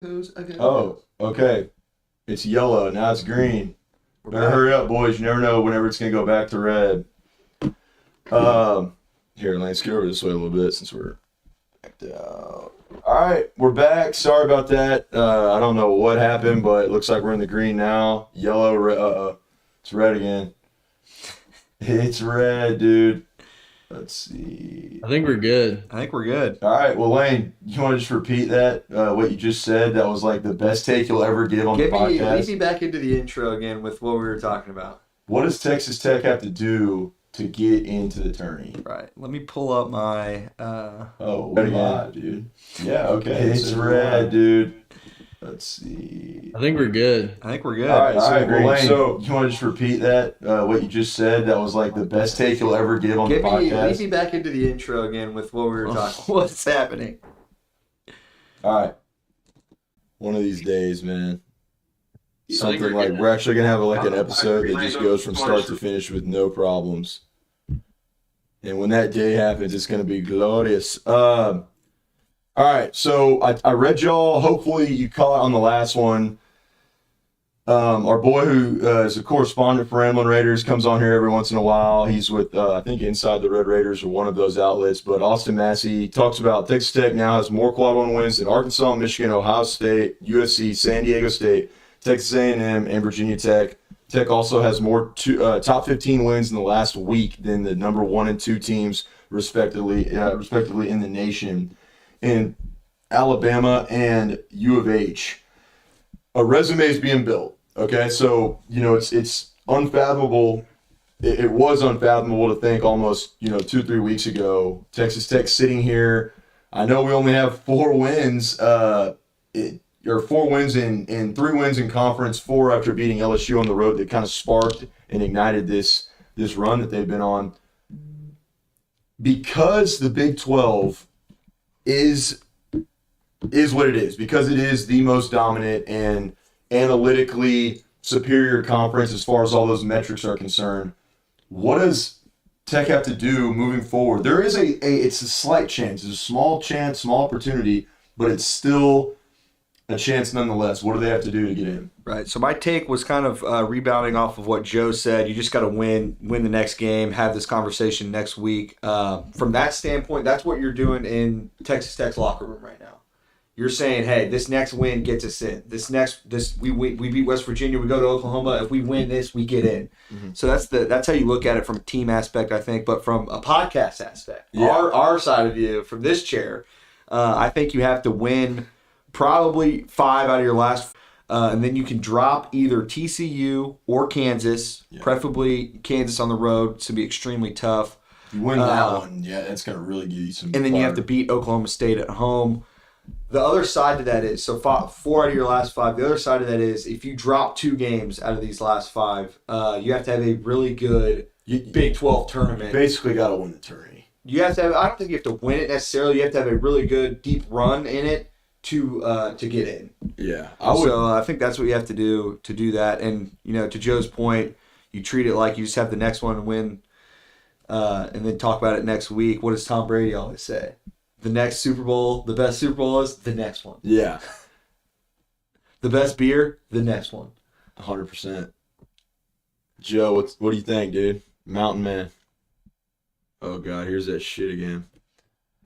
Oh, okay. It's yellow. Now it's green. Better hurry up, boys. You never know whenever it's going to go back to red. Here, let's get over this way a little bit since we're backed out. All right, we're back. Sorry about that. I don't know what happened, but it looks like we're in the green now. Yellow, red. It's red again. It's red, dude. Let's see. I think we're good. All right, well, Lane, you want to just repeat that, what you just said? That was like the best take you'll ever give on the podcast. Lead me back into the intro again with what we were talking about. What does Texas Tech have to do to get into the tourney? Right. Let me pull up my... Oh, red again, dude. Yeah, okay. It's red, dude. Let's see. I think we're good. I think we're good. All right, well, Lane, So you want to just repeat that, what you just said? That was like the best take you'll ever give on the podcast. lead me back into the intro again with what we were talking about. What's happening? All right. One of these days, man. Something we're like good. we're actually gonna have like an episode that just goes from start to finish with no problems. And when that day happens, it's gonna be glorious. All right, so I read y'all. Hopefully you caught on the last one. Our boy who is a correspondent for Ramblin' Raiders comes on here every once in a while. He's with, I think, Inside the Red Raiders or one of those outlets. But Austin Massey talks about Texas Tech now has more quad one wins than Arkansas, Michigan, Ohio State, USC, San Diego State, Texas A&M, and Virginia Tech. Tech also has more top 15 wins in the last week than the number 1 and 2 teams, respectively in the nation. In Alabama and U of H. A resume is being built. Okay, so it's unfathomable. It was unfathomable to think almost 2-3 weeks ago. Texas Tech sitting here. I know we only have 4 wins. Or 4 wins in 3 wins in conference. 4 after beating LSU on the road that kind of sparked and ignited this run that they've been on. Because the Big 12 is what it is, because it is the most dominant and analytically superior conference as far as all those metrics are concerned. What does Tech have to do moving forward? There is it's a slight chance, it's a small chance, small opportunity, but it's still a chance nonetheless. What do they have to do to get in? Right. So my take was kind of rebounding off of what Joe said. You just got to win the next game, have this conversation next week. From that standpoint, that's what you're doing in Texas Tech's locker room right now. You're saying, hey, this next win gets us in. We beat West Virginia, we go to Oklahoma. If we win this, we get in. Mm-hmm. So that's how you look at it from a team aspect, I think. But from a podcast aspect, our side of you, from this chair, I think you have to win probably 5 out of your last, and then you can drop either TCU or Kansas, preferably Kansas on the road. It's going to be extremely tough. If you win that one, that's going to really give you some. And then you have to beat Oklahoma State at home. The other side to that is, so 4 out of your last 5, the other side of that is if you drop 2 games out of these last 5, you have to have a really good Big 12 tournament. You basically got to win the tourney. You have to have, I don't think you have to win it necessarily. You have to have a really good deep run in it to get in. Yeah. So I think that's what you have to do to do that. And, to Joe's point, you treat it like you just have the next one to win and then talk about it next week. What does Tom Brady always say? The next Super Bowl, the best Super Bowl is the next one. Yeah. The best beer, the next one. 100%. Joe, what do you think, dude? Mountain Man. Oh, God, here's that shit again.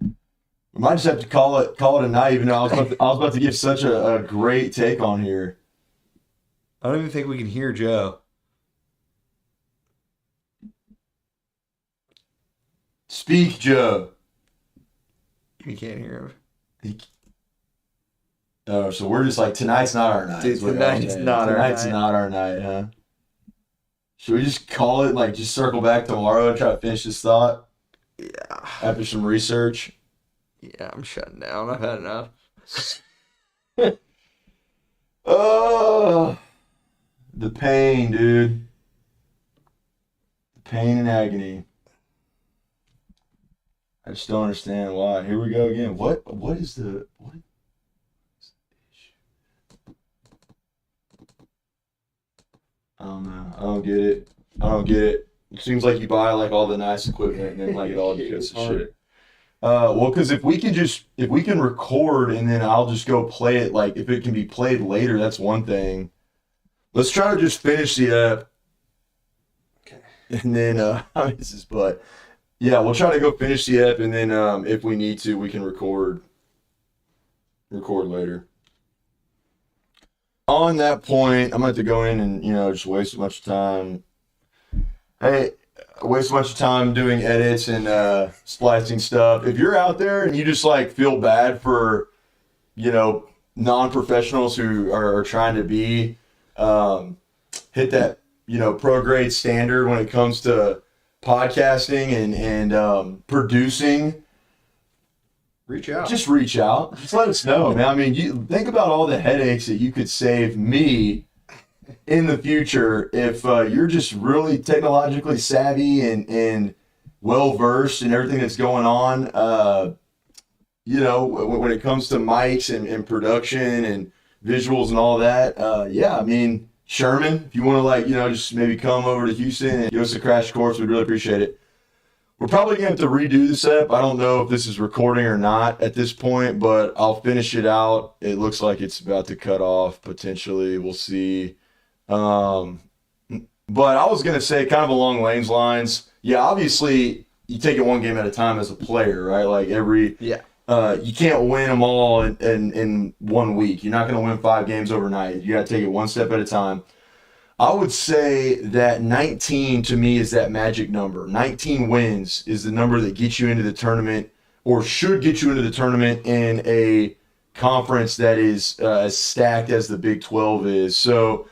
We might just have to call it a night, even though I was about to give such a great take on here. I don't even think we can hear Joe. Speak, Joe. You can't hear him. Oh, so we're just like, tonight's not our night. Dude, tonight's not our night, huh? Should we just call it, like, just circle back tomorrow and try to finish this thought? Yeah. After some research? Yeah, I'm shutting down. I've had enough. Oh, the pain, dude. The pain and agony. I just don't understand why. Here we go again. What is the what? I don't know. I don't get it. It seems like you buy like all the nice equipment and then like it all just goes to shit. Well, because if we can record and then I'll just go play it, like if it can be played later, that's one thing. Let's try to just finish the app. Okay. And then yeah, we'll try to go finish the app, and then if we need to, we can record later. On that point, I'm going to have to go in and just waste a bunch of time. Hey, waste a bunch of time doing edits and splicing stuff. If you're out there and you just like feel bad for non-professionals who are trying to be hit that pro grade standard when it comes to podcasting and producing, reach out. Just reach out. Just let us know, man. I mean, you think about all the headaches that you could save me in the future if you're just really technologically savvy and well versed in everything that's going on. When it comes to mics and production and visuals and all that. Yeah, I mean, Sherman, if you want to just maybe come over to Houston and give us a crash course, we'd really appreciate it. We're probably going to have to redo this app. I don't know if this is recording or not at this point, but I'll finish it out. It looks like it's about to cut off potentially. We'll see. But I was going to say kind of along Lane's lines. Yeah, obviously you take it one game at a time as a player, right? Like you can't win them all in 1 week. You're not going to win 5 games overnight. You got to take it one step at a time. I would say that 19 to me is that magic number. 19 wins is the number that gets you into the tournament, or should get you into the tournament in a conference that is as stacked as the Big 12 is. So,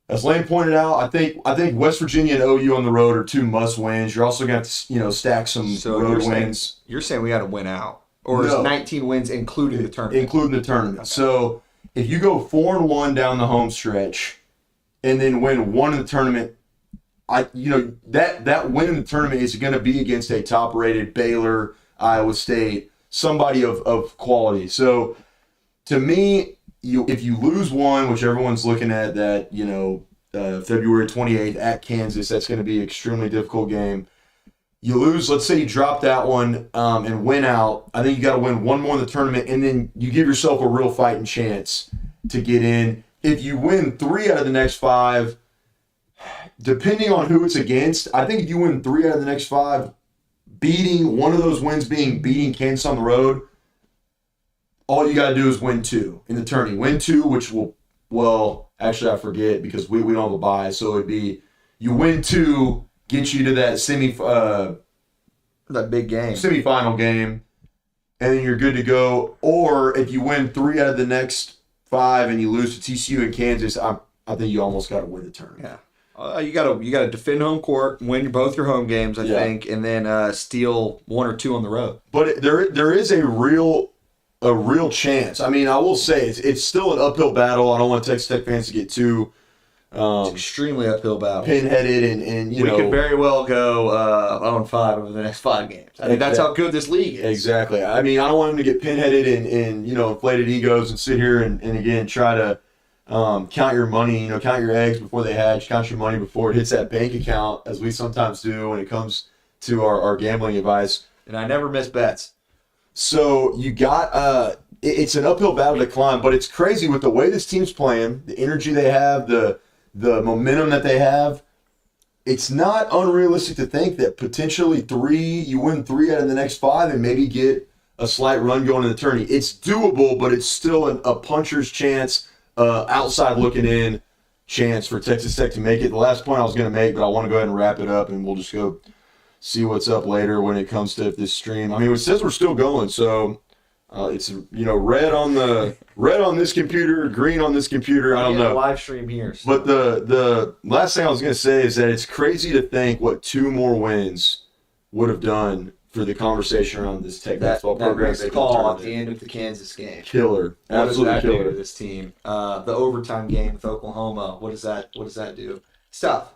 as Lane pointed out, I think West Virginia and OU on the road are 2 must wins. You're also going to stack some road wins. You're saying we got to win out, or No. Is 19 wins including the tournament? Including the tournament. Okay. So if you go 4-1 down the home stretch, and then win 1 in the tournament, that win in the tournament is going to be against a top-rated Baylor, Iowa State, somebody of quality. So to me, if you lose one, which everyone's looking at that, February 28th at Kansas, that's going to be an extremely difficult game. You lose, let's say you drop that one and win out. I think you got to win 1 more in the tournament, and then you give yourself a real fighting chance to get in. If you win 3 out of the next 5, depending on who it's against, I think if you win 3 out of the next 5, beating one of those wins being beating Kansas on the road, all you got to do is win 2 in the tourney. Win 2, which actually I forget because we don't have a bye, so it'd be you win 2, get you to that that big game, semifinal game, and then you're good to go. Or if you win 3 out of the next 5 and you lose to TCU and Kansas, I think you almost got to win the tournament. Yeah, you gotta defend home court, win both your home games, I think, and then steal 1 or 2 on the road. But there is a real chance. I mean, I will say it's still an uphill battle. I don't want Texas Tech fans to get too it's extremely uphill battle, pinheaded, and we could very well go 0-5 over the next 5 games. I mean, that's how good this league is. Exactly. I mean, I don't want them to get pinheaded and inflated egos and sit here and again try to count your money, count your eggs before they hatch, count your money before it hits that bank account, as we sometimes do when it comes to our gambling advice. And I never miss bets. So you got it's an uphill battle to climb, but it's crazy with the way this team's playing, the energy they have, the momentum that they have. It's not unrealistic to think that potentially you win 3 out of the next 5 and maybe get a slight run going in the tourney. It's doable, but it's still a puncher's chance, outside looking in chance for Texas Tech to make it. The last point I was going to make, but I want to go ahead and wrap it up, and we'll just go see what's up later when it comes to this stream. I mean, it says we're still going, so it's red on this computer, green on this computer. I don't know. Live stream here. So. But the last thing I was going to say is that it's crazy to think what 2 more wins would have done for the conversation around this Tech basketball program. That call at the end of the Kansas game. Killer. Absolutely killer. To this team. The overtime game with Oklahoma. What does that do? Stuff.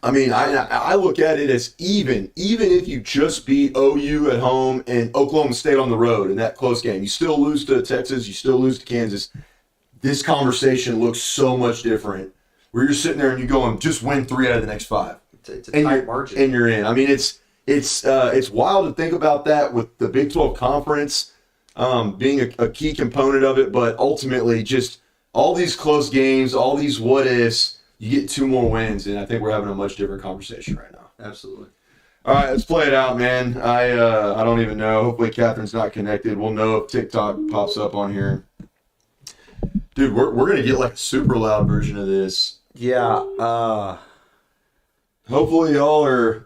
I mean, I look at it as even if you just beat OU at home and Oklahoma State on the road in that close game, you still lose to Texas, you still lose to Kansas. This conversation looks so much different. Where you're sitting there and you're going, just win 3 out of the next 5. It's a tight margin. And you're in. I mean, it's it's wild to think about that with the Big 12 Conference being a key component of it, but ultimately just all these close games, all these what ifs, you get 2 more wins, and I think we're having a much different conversation right now. Absolutely. All right, let's play it out, man. I don't even know. Hopefully Catherine's not connected. We'll know if TikTok pops up on here. Dude, we're gonna get like a super loud version of this. Yeah. Hopefully y'all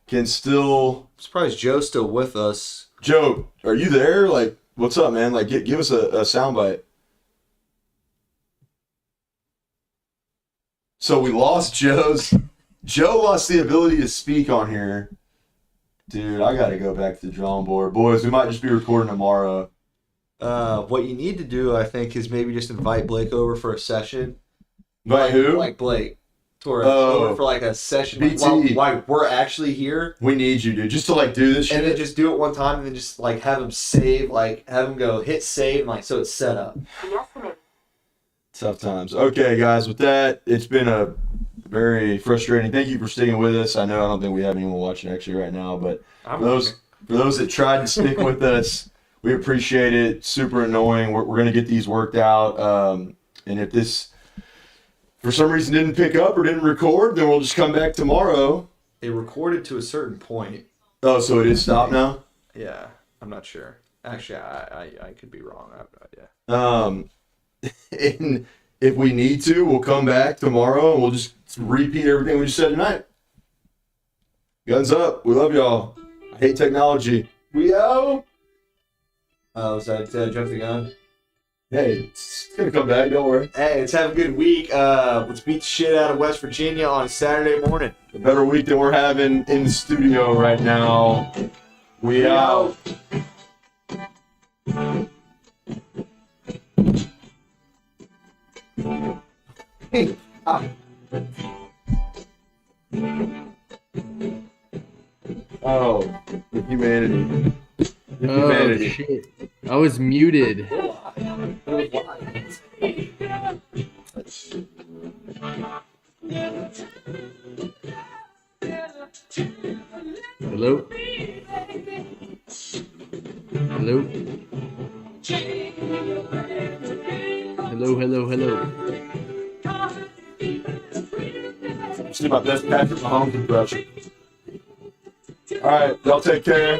can still. I'm surprised Joe's still with us. Joe, are you there? Like, what's up, man? Like, give us a soundbite. So we lost Joe lost the ability to speak on here. Dude, I got to go back to the drawing board. Boys, we might just be recording tomorrow. What you need to do, I think, is maybe just invite Blake over for a session. Invite who? Like Blake. Over for like a session. BT. While we're actually here. We need you, dude. Just to like do this shit. And then just do it one time and then just like have him save, like have him go hit save, and like so it's set up. Tough times. Okay, guys, with that, it's been a very frustrating. Thank you for sticking with us. I don't think we have anyone watching actually right now, but for those that tried to stick with us, we appreciate it. Super annoying. We're going to get these worked out. And if this, for some reason, didn't pick up or didn't record, then we'll just come back tomorrow. It recorded to a certain point. Oh, so it is stopped now? Yeah, I'm not sure. Actually, I could be wrong. Yeah. And if we need to, we'll come back tomorrow and we'll just repeat everything we just said tonight. Guns up. We love y'all. I hate technology. We out. Was that jump the gun? Hey, it's going to come back. Don't worry. Hey, let's have a good week. Let's beat the shit out of West Virginia on Saturday morning. A better week than we're having in the studio right now. We out. Oh, the humanity. The humanity. Oh, shit. I was muted. Hello? Hello? Hello. Just do my best Patrick Mahomes impression. All right, y'all take care.